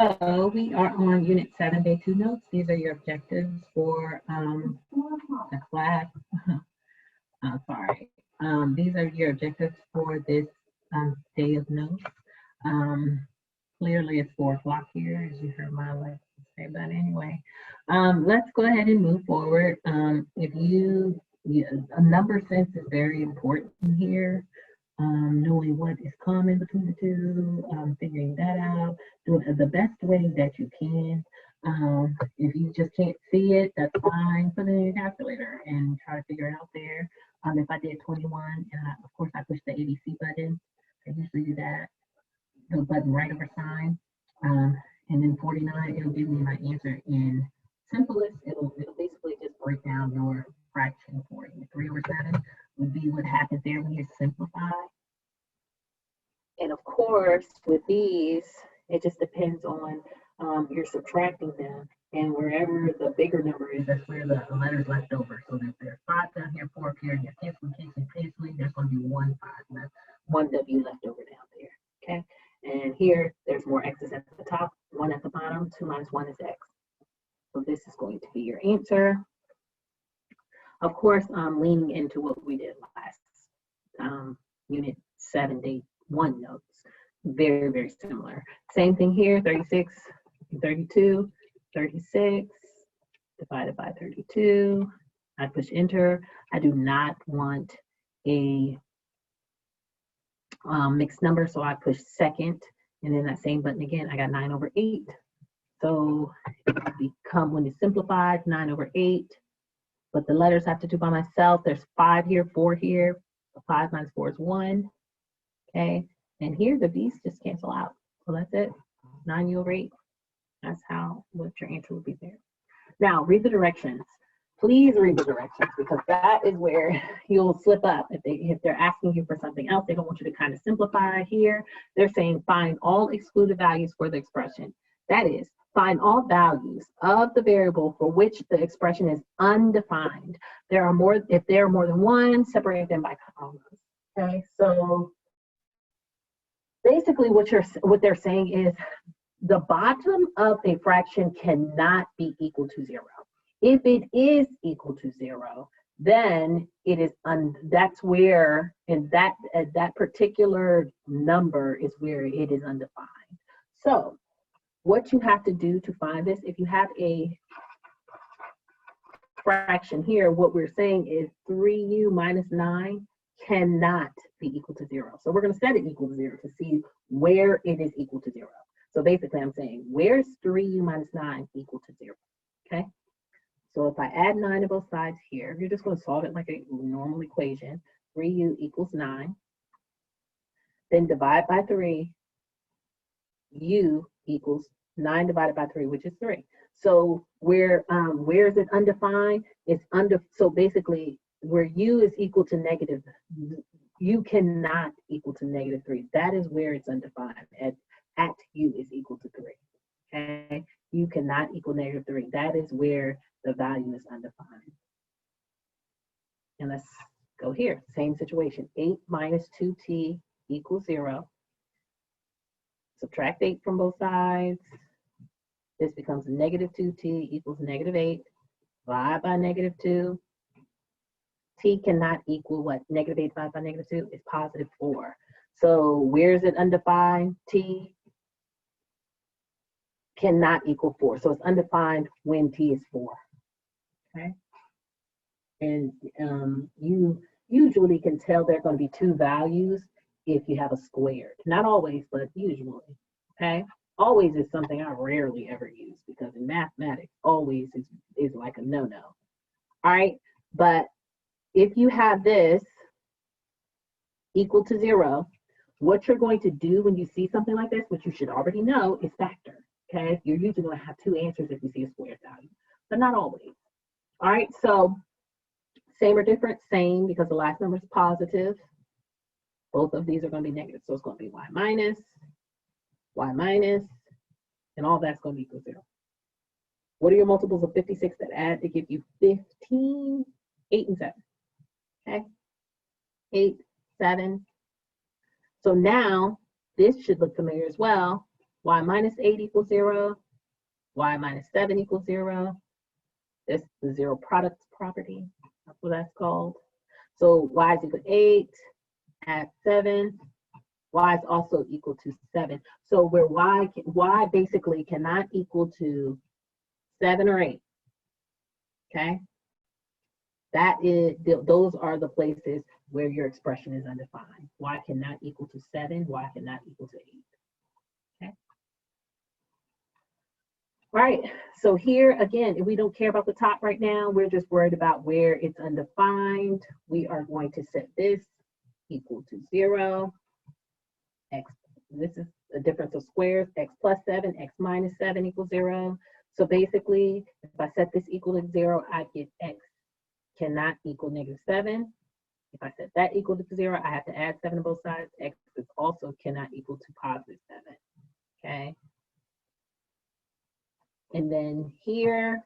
So we are on Unit 7, Day 2 notes. These are your objectives for the class. Sorry. These are your objectives for this day of notes. Clearly it's 4 o'clock here, as you heard my life say, but anyway, let's go ahead and move forward. If a number sense is very important here. Knowing what is common between the two, figuring that out, doing it the best way that you can. If you just can't see it, that's fine. Put it in your calculator and try to figure it out there. If I did 21, and of course I push the ABC button, I usually do that, the button right over sign, and then 49, it'll give me my answer in simplest. It'll basically just break down your fraction for you. 3/7 would be what happens there when you simplify. And of course, with these, it just depends on you're subtracting them, and wherever the bigger number is, that's where the letter's left over. So if there's 5 down here, 4 up here, and you're canceling, there's going to be 1 5 left, 1 W left over down there. Okay, and here there's more X's at the top, 1 at the bottom. 2 minus 1 is X. So this is going to be your answer. Of course, I'm leaning into what we did last Unit 7, Day 1 notes. Very, very similar. Same thing here, 36, 32, 36, divided by 32. I push enter. I do not want a mixed number, so I push second, and then that same button again. I got 9/8. So it become, when it's simplified, 9/8. But the letters have to do by myself. There's 5 here, 4 here. 5 minus 4 is 1. Okay, and here the b's just cancel out. So that's it. 9/8. That's what your answer would be there. Now read the directions. Please read the directions, because that is where you'll slip up. If they're asking you for something else, they don't want you to kind of simplify here. They're saying find all excluded values for the expression. That is, find all values of the variable for which the expression is undefined. If there are more than one, separate them by commas. Okay, so basically what they're saying is the bottom of a fraction cannot be equal to 0. If it is equal to 0, then it is that's where, and that particular number is where it is undefined. So what you have to do to find this, if you have a fraction here, what we're saying is 3u minus 9 cannot be equal to 0. So we're going to set it equal to 0 to see where it is equal to 0. So basically I'm saying, where's 3u minus 9 equal to 0? Okay. So if I add 9 to both sides here, you're just going to solve it like a normal equation. 3u equals 9. Then divide by 3. U equals 9 divided by 3, which is 3. So where is it undefined? It's so basically where u is equal to negative, u cannot equal to negative 3. That is where it's undefined. At u is equal to 3. Okay, u cannot equal negative 3. That is where the value is undefined. And let's go here. Same situation. 8 minus 2t equals 0. Subtract 8 from both sides. This becomes negative 2t equals negative 8. Divide by negative 2. T cannot equal what? Negative 8 divided by negative 2 is positive 4. So where is it undefined? T cannot equal 4. So it's undefined when t is 4. Okay. And you usually can tell there are going to be 2 values if you have a squared. Not always, but usually. Okay. Always is something I rarely ever use, because in mathematics, always is like a no-no. All right. But if you have this equal to 0, what you're going to do when you see something like this, which you should already know, is factor. Okay. You're usually going to have 2 answers if you see a squared value, but not always. All right. So same or different? Same, because the last number is positive. Both of these are going to be negative. So it's going to be y minus, and all that's going to equal 0. What are your multiples of 56 that add to give you 15? 8 and 7. Okay. 8, 7. So now this should look familiar as well. Y minus 8 equals 0. Y minus 7 equals 0. This is the zero product property. That's what that's called. So y is equal to 8, add 7. Y is also equal to 7. So where y basically cannot equal to 7 or 8. Okay? Those are the places where your expression is undefined. Y cannot equal to 7, y cannot equal to 8. Okay? All right, so here again, if we don't care about the top right now, we're just worried about where it's undefined. We are going to set this equal to 0. X, this is a difference of squares, x plus 7, x minus 7 equals 0. So basically, if I set this equal to 0, I get x cannot equal negative 7. If I set that equal to 0, I have to add 7 to both sides. X is also cannot equal to positive 7. Okay. And then here,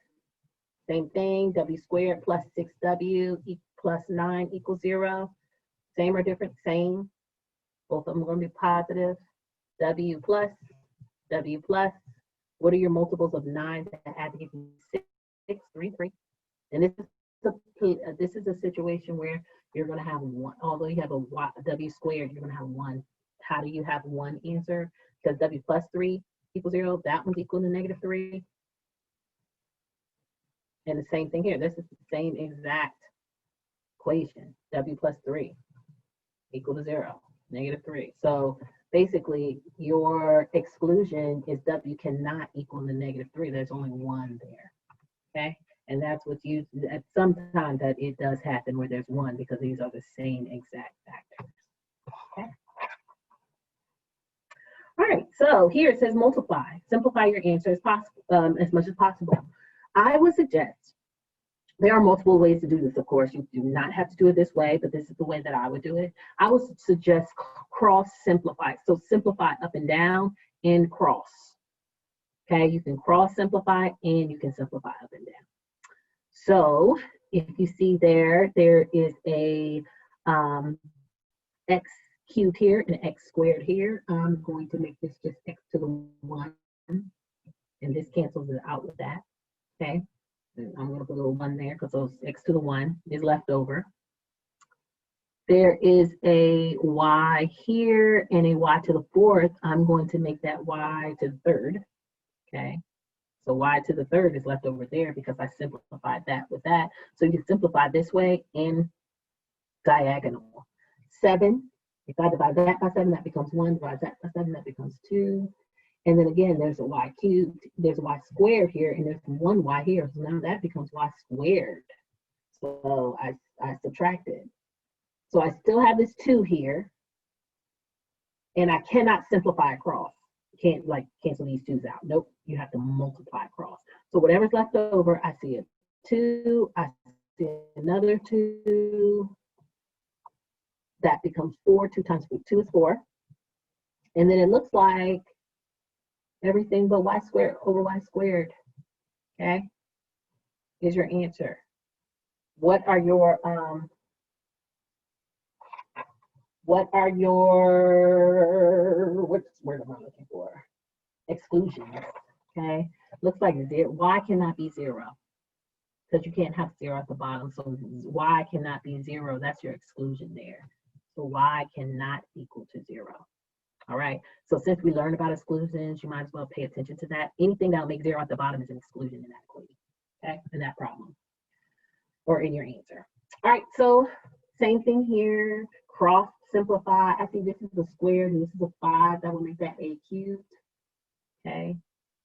same thing, w squared plus 6w plus 9 equals 0. Same or different? Same. Both of them are going to be positive. W plus. What are your multiples of 9 that add to give you 6? 3, 3. And this is a situation where you're going to have one, although you have a w squared, you're going to have 1. How do you have one answer? Because w plus 3 equals 0. That one's equal to negative 3. And the same thing here. This is the same exact equation. W plus 3 equal to 0, negative 3. So basically, your exclusion is W cannot equal to negative 3. There's only 1 there. Okay? And that's what's used at sometimes that it does happen where there's 1 because these are the same exact factors. Okay? All right, so here it says multiply. Simplify your answer as much as possible. I would suggest there are multiple ways to do this, of course. You do not have to do it this way, but this is the way that I would do it. I would suggest cross simplify. So simplify up and down and cross. Okay, you can cross simplify and you can simplify up and down. So if you see there is a x cubed here and x squared here. I'm going to make this just x to the 1. And this cancels it out with that. Okay. I'm going to put a little 1 there because those x to the 1 is left over. There is a y here and a y to the 4th. I'm going to make that y to the 3rd. Okay. So y to the 3rd is left over there because I simplified that with that. So you can simplify this way and diagonal. 7, if I divide that by 7, that becomes 1. Divide that by 7, that becomes 2. And then again, there's a y cubed, there's a y squared here, and there's 1 y here. So now that becomes y squared. So I subtracted. So I still have this 2 here, and I cannot simplify across. You can't like cancel these 2's out. Nope, you have to multiply across. So whatever's left over, I see a 2, I see another 2. That becomes 4. 2 times 2 is 4. And then it looks like everything but y squared over y squared, okay, is your answer. What are your what's word am I looking for? Exclusions, okay? Looks like y cannot be 0 because you can't have 0 at the bottom. So y cannot be 0. That's your exclusion there. So y cannot equal to 0. All right, so since we learned about exclusions, you might as well pay attention to that. Anything that'll make 0 at the bottom is an exclusion in that equation, okay, in that problem, or in your answer. All right, so same thing here, cross simplify. I see this is a square and this is a 5, that will make that a cubed, okay.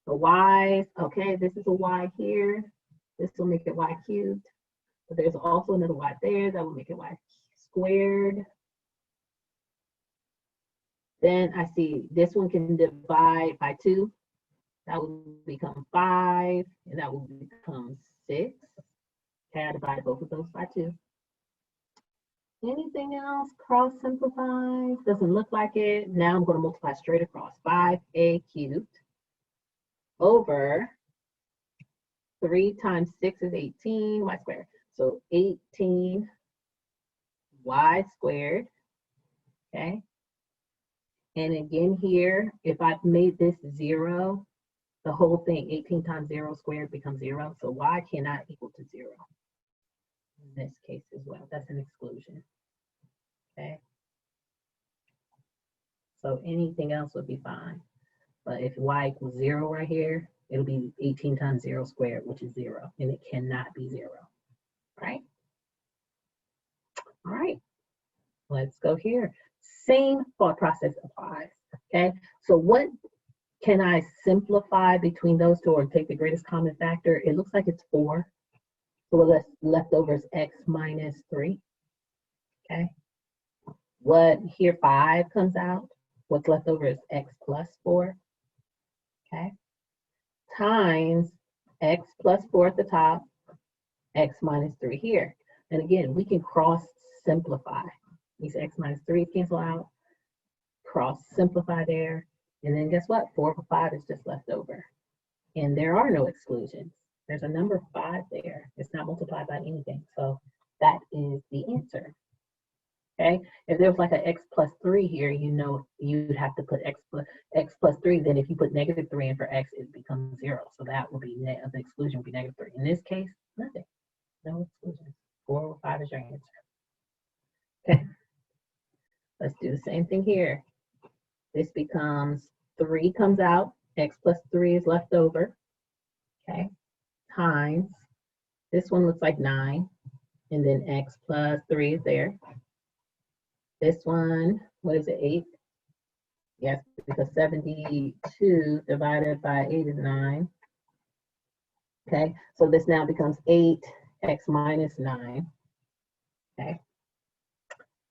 The y's, okay, this is a y here, this will make it y cubed, but there's also another y there, that will make it y squared. Then I see this one can divide by 2. That will become 5, and that will become 6. Okay, I divide both of those by 2. Anything else? Cross simplifies. Doesn't look like it. Now I'm going to multiply straight across. 5a cubed over 3 times 6 is 18 y squared. So 18 y squared. Okay. And again here, if I've made this 0, the whole thing, 18 times 0 squared becomes 0. So y cannot equal to 0 in this case as well. That's an exclusion. Okay. So anything else would be fine. But if y equals 0 right here, it'll be 18 times 0 squared, which is 0. And it cannot be 0. Right? All right. Let's go here. Same thought process applies. Okay. So what can I simplify between those two or take the greatest common factor? It looks like it's 4. So what's left over is x minus 3. Okay. What here 5 comes out. What's left over is x plus 4. Okay. Times x plus 4 at the top, x minus 3 here. And again, we can cross simplify. These x minus 3 cancel out, cross simplify there. And then guess what? 4 over 5 is just left over. And there are no exclusions. There's a number 5 there. It's not multiplied by anything. So that is the answer. Okay. If there was like an x plus 3 here, you know, you'd have to put x plus 3. Then if you put negative 3 in for x, it becomes 0. So that will be, the exclusion would be negative 3. In this case, nothing. No exclusions. 4 over 5 is your answer. Okay. Let's do the same thing here. This becomes 3 comes out. X plus 3 is left over. Okay. Times. This one looks like 9. And then x plus 3 is there. This one, what is it, 8? Yes, because 72 divided by 8 is 9. Okay, so this now becomes 8x minus 9. Okay,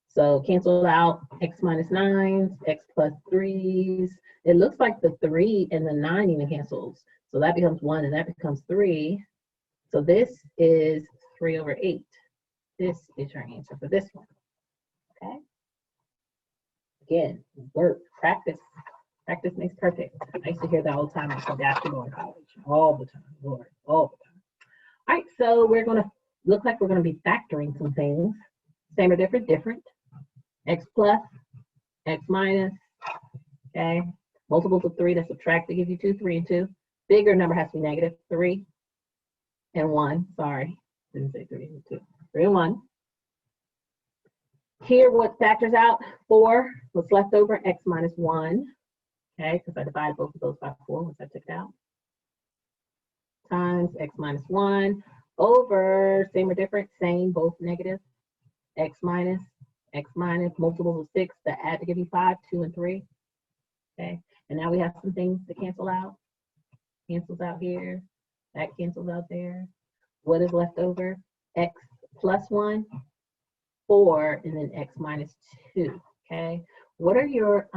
so cancel out x minus 9s, x plus 3s. It looks like the 3 and the 9 even cancels. So that becomes 1 and that becomes 3. So this is 3 over 8. This is your answer for this one. Okay. Again, work, practice. Practice makes perfect. I used to hear that all the time in basketball in college. All the time, Lord, all the time. All right, so we're going to look like we're going to be factoring some things. Same or different, different. X plus, X minus, okay. Multiples of 3 that subtract to give you 2, 3, and 2. Bigger number has to be negative, 3 and 1. Sorry, didn't say 3 and 2. 3 and 1. Here, what factors out? 4, what's left over? X minus 1. Okay, because I divided both of those by 4 once I took it out. Times x minus 1 over, same or different? Same, both negative. X minus, multiples of 6 that add to give you 5, 2, and 3. Okay, and now we have some things to cancel out. Cancels out here. That cancels out there. What is left over? X plus 1. 4 and then x minus 2. Okay, what are your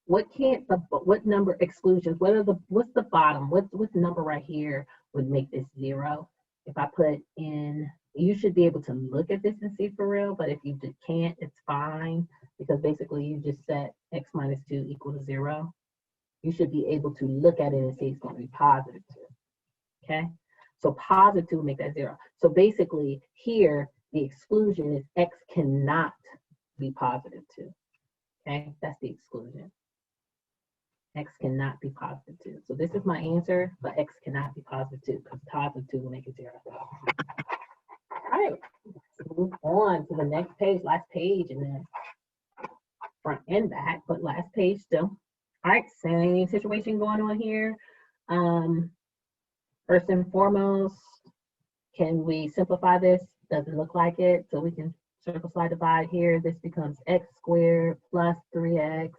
what number exclusions? What's the bottom? What's number right here would make this 0? If I put in, you should be able to look at this and see for real, but if you can't, it's fine, because basically you just set x minus 2 equal to 0. You should be able to look at it and see it's going to be positive 2. Okay, so positive 2 will make that 0. So basically here, the exclusion is x cannot be positive 2. Okay, that's the exclusion. X cannot be positive 2. So this is my answer, but x cannot be positive 2 because positive 2 will make it 0. All right, let's move on to the next page, last page, and then front and back, but last page still. All right, same situation going on here. First and foremost, can we simplify this? Doesn't look like it, so we can circle slide divide here. This becomes x squared plus 3x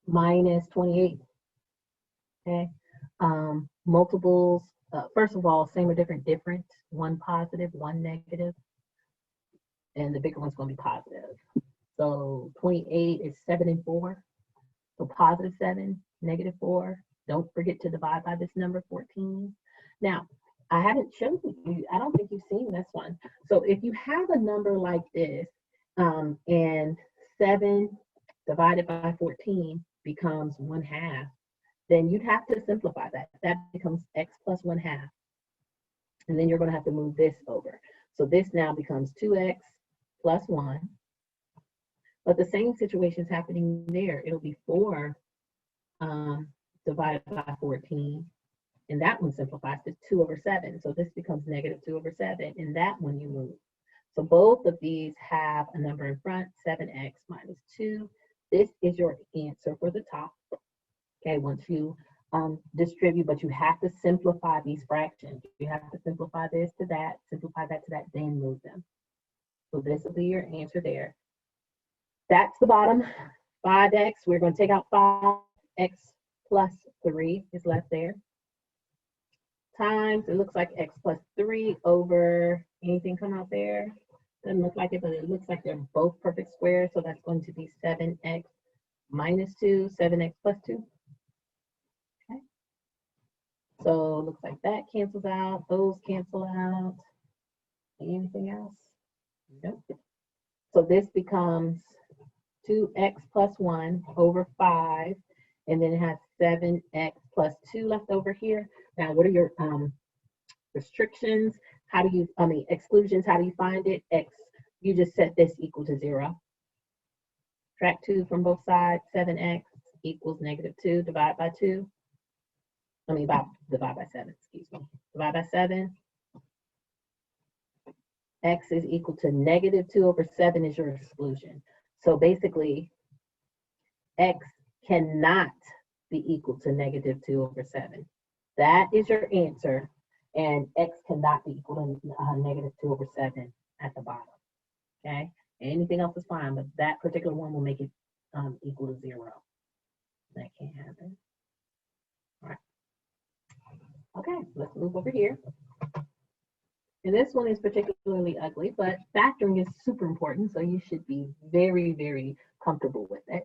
minus 28. Okay, multiples, first of all, same or different, different. 1 positive, 1 negative, and the bigger one's going to be positive. So 28 is 7 and 4. So positive 7, negative 4. Don't forget to divide by this number 14. Now, I haven't shown you, I don't think you've seen this one. So if you have a number like this, and 7 divided by 14 becomes 1/2, then you'd have to simplify that. That becomes x plus 1/2. And then you're going to have to move this over. So this now becomes 2x plus 1. But the same situation is happening there. It'll be 4 divided by 14. And that one simplifies to 2 over 7. So this becomes negative 2 over 7. And that one you move. So both of these have a number in front, 7x minus 2. This is your answer for the top. Okay, once you distribute, but you have to simplify these fractions. You have to simplify this to that, simplify that to that, then move them. So this will be your answer there. That's the bottom, 5x. We're going to take out 5x plus 3 is left there. Times, it looks like x plus 3 over, anything come out there? Doesn't look like it, but it looks like they're both perfect squares. So that's going to be 7x minus 2, 7x plus 2. Okay. So it looks like that cancels out. Those cancel out. Anything else? Nope. So this becomes 2x plus 1 over 5. And then it has 7x plus 2 left over here. Now, what are your restrictions? How do you, exclusions, how do you find it? X, you just set this equal to 0. Subtract 2 from both sides, 7x equals negative 2, divide by 2. Divide by 7, excuse me. Divide by 7. X is equal to negative 2 over 7 is your exclusion. So basically, x cannot be equal to negative 2 over 7. That is your answer, and x cannot be equal to negative 2 over 7 at the bottom, okay? Anything else is fine, but that particular one will make it equal to 0. That can't happen. All right. Okay, let's move over here. And this one is particularly ugly, but factoring is super important, so you should be very, very comfortable with it.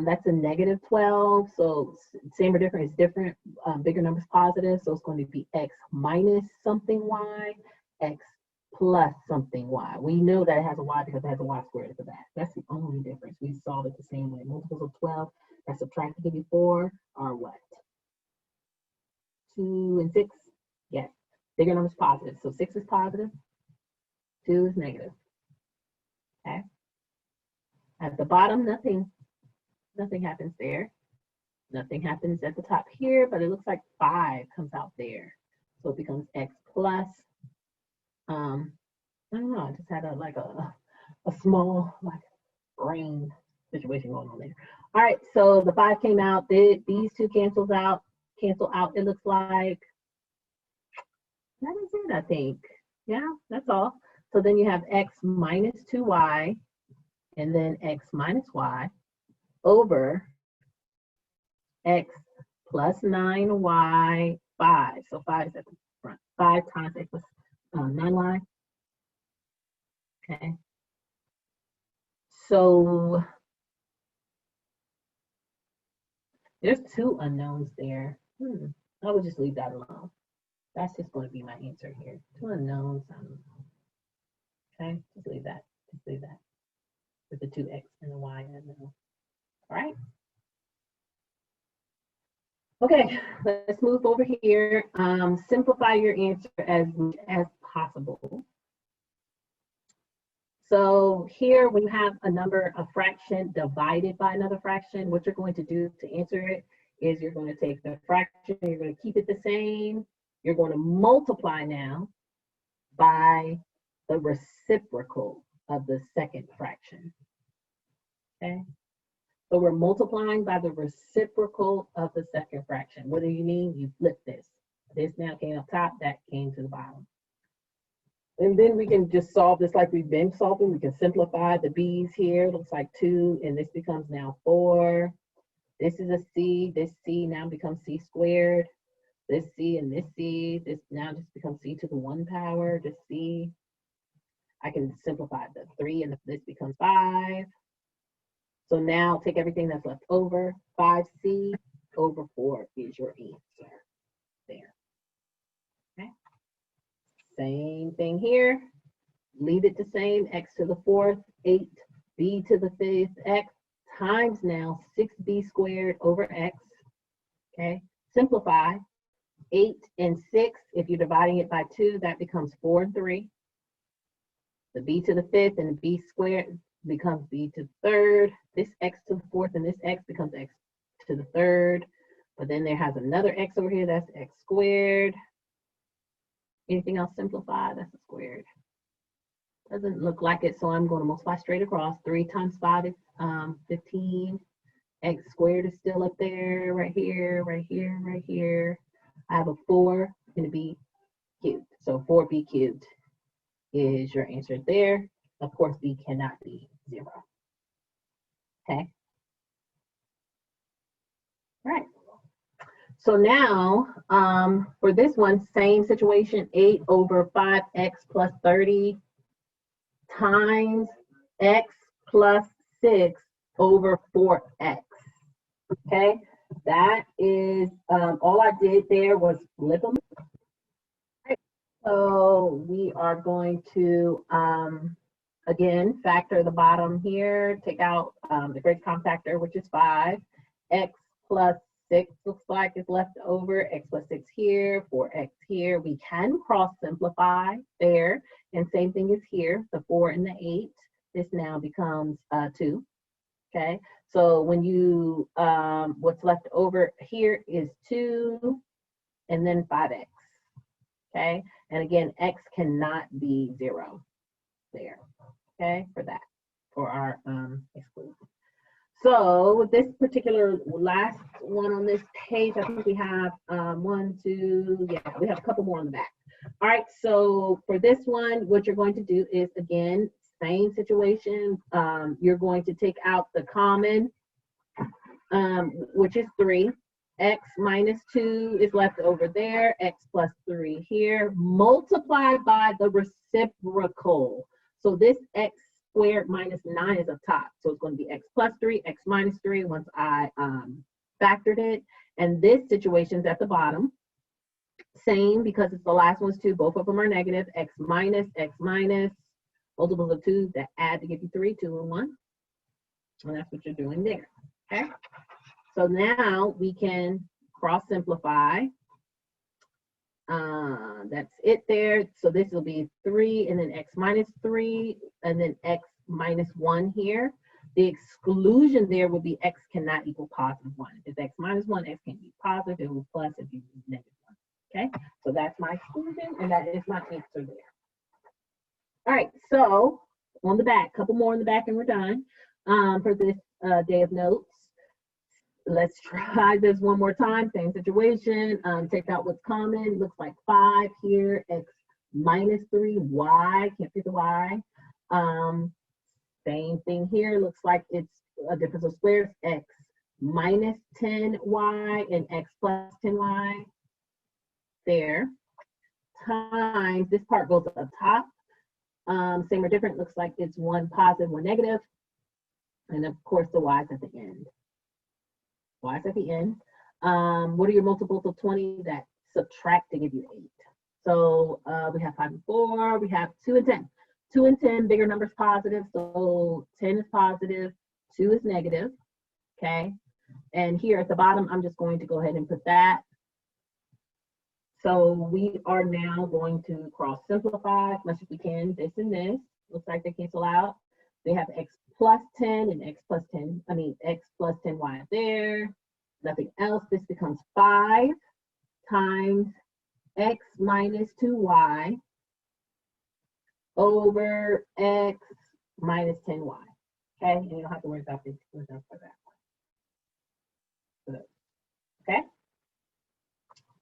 That's a negative 12, so same or different is different. Bigger numbers positive, so it's going to be x minus something y, x plus something y. We know that it has a y because it has a y squared at the back. That's the only difference. We solved it the same way. Multiples of 12 that subtract to give you 4 are what? 2 and 6? Yes. Bigger numbers positive. So 6 is positive, 2 is negative. Okay. At the bottom, nothing happens there. Nothing happens at the top here, but it looks like 5 comes out there. So it becomes x plus, I don't know, I just had a small brain situation going on there. All right, so the 5 came out, these two cancel out, it looks like. That is it, I think. Yeah, that's all. So then you have x minus 2y, and then x minus y, over x plus 9y 5. So 5 is at the front. 5 times x plus 9y. Okay. So there's 2 unknowns there. I would just leave that alone. That's just going to be my answer here. 2 unknowns. Okay, just leave that. Just leave that. With the 2x and the y unknown. All right. Okay, let's move over here. Simplify your answer as much as possible. So here, when you have a number, a fraction divided by another fraction, what you're going to do to answer it is you're going to take the fraction, you're going to keep it the same. You're going to multiply now by the reciprocal of the second fraction. Okay. So we're multiplying by the reciprocal of the second fraction. What do you mean? You flip this. This now came up top, that came to the bottom. And then we can just solve this like we've been solving. We can simplify the b's here. It looks like 2, and this becomes now 4. This is a c. This c now becomes c squared. This c and this c, this now just becomes c to the 1 power, this c. I can simplify the 3 and this becomes 5. So now take everything that's left over. 5c over 4 is your answer there. Okay. Same thing here. Leave it the same. X to the 4th, 8, b to the 5th, x times now 6b squared over x. Okay. Simplify. 8 and 6, if you're dividing it by 2, that becomes 4 and 3. The b to the 5th and the b squared, becomes b to the third. This x to the fourth and this x becomes x to the third. But then there has another x over here, that's x squared. Anything else simplified? That's a squared. Doesn't look like it, so I'm going to multiply straight across. 3 times 5 is 15. X squared is still up there, right here, right here, right here. I have a 4 and a b cubed. So 4b cubed is your answer there. Of course, b cannot be 0. Okay. All right. So now, for this one, same situation, 8 over 5x plus 30 times x plus 6 over 4x. Okay, that is all I did there was flip them. Right. So we are going to again factor the bottom here, take out the greatest common factor, which is 5. X plus 6 looks like is left over. X plus 6 here, 4x here. We can cross simplify there, and same thing is here. The 4 and the 8. This now becomes 2. Okay, so when you, what's left over here is 2 and then 5x, okay? And again, x cannot be 0 there, okay, for that, for our exclusion. So with this particular last one on this page, I think we have 1, 2, yeah, we have a couple more on the back. All right, so for this one, what you're going to do is, again, same situation. You're going to take out the common, which is 3. X minus 2 is left over there. X plus 3 here, multiplied by the reciprocal. So this x squared minus 9 is up top. So it's going to be x plus 3, x minus 3 once I factored it. And this situation is at the bottom. Same, because it's the last one's 2. Both of them are negative. X minus, multiples of 2 that add to give you 3, 2 and 1. And that's what you're doing there. Okay. So now we can cross simplify. That's it there. So this will be 3 and then x minus 3 and then x minus 1 here. The exclusion there would be x cannot equal positive 1. If it's x minus 1, x can't be positive. It will plus if you use negative 1. Okay. So that's my exclusion, and that is my answer there. All right, so on the back, couple more on the back and we're done for this day of notes. Let's try this one more time, same situation. Take out what's common, looks like 5 here, x minus 3, y, can't get the y. Same thing here, looks like it's a difference of squares, x minus 10y and x plus 10y. There, times, this part goes up top. Same or different, looks like it's 1 positive, 1 negative. And of course, the y's at the end. Y's at the end. What are your multiples of 20 that subtract to give you 8? So we have 5 and 4, we have 2 and 10. 2 and 10, bigger numbers positive, so 10 is positive, 2 is negative, okay? And here at the bottom, I'm just going to go ahead and put that. So we are now going to cross simplify as much as we can, this and this. Looks like they cancel out. They have x plus 10 and x plus 10, x plus 10y there. Nothing else. This becomes 5 times x minus 2y over x minus 10y. Okay, and you don't have to worry about this for that one. Good. Okay.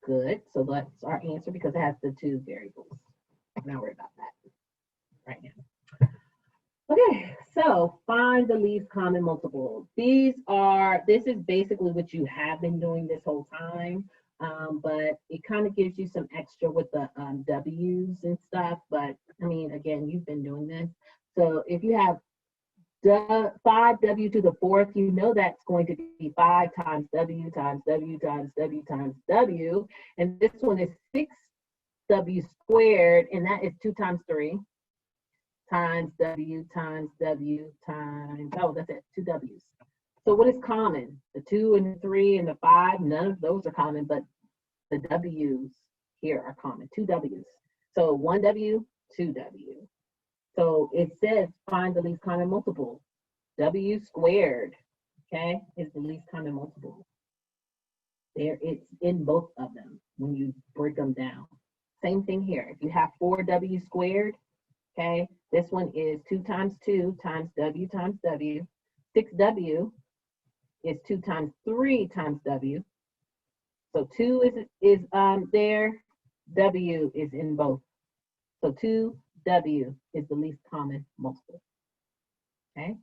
Good. So that's our answer because it has the 2 variables. Don't worry about that right now. Okay, so find the least common multiple. This is basically what you have been doing this whole time, but it kind of gives you some extra with the W's and stuff. But I mean, again, you've been doing this. So if you have 5w to the 4th, you know that's going to be 5 times w times w times w times w. And this one is 6w squared, and that is 2 times 3 times w times w times, oh, that's it, 2 w's. So what is common? The 2 and the 3 and the 5, none of those are common, but the w's here are common, 2 w's. So 1w, 2w. So it says find the least common multiple. W squared, okay, is the least common multiple. There, it's in both of them when you break them down. Same thing here. If you have 4W squared, okay, this one is 2 times 2 times W times W. 6W is 2 times 3 times W. So 2 is there, W is in both. So 2W is the least common multiple. Okay.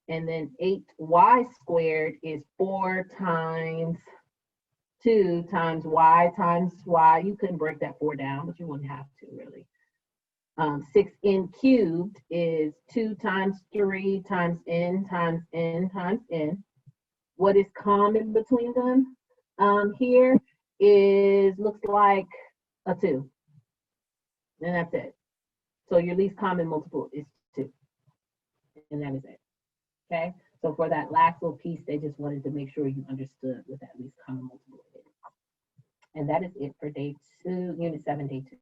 And then 8Y squared is 4 times 2 times Y. You couldn't break that 4 down, but you wouldn't have to really. 6N cubed is 2 times 3 times N times N times N. What is common between them here is, looks like a 2. And that's it. So your least common multiple is 2. And that is it. Okay. So for that last little piece, they just wanted to make sure you understood what that least common multiple is. And that is it for day 2, unit 7, day 2.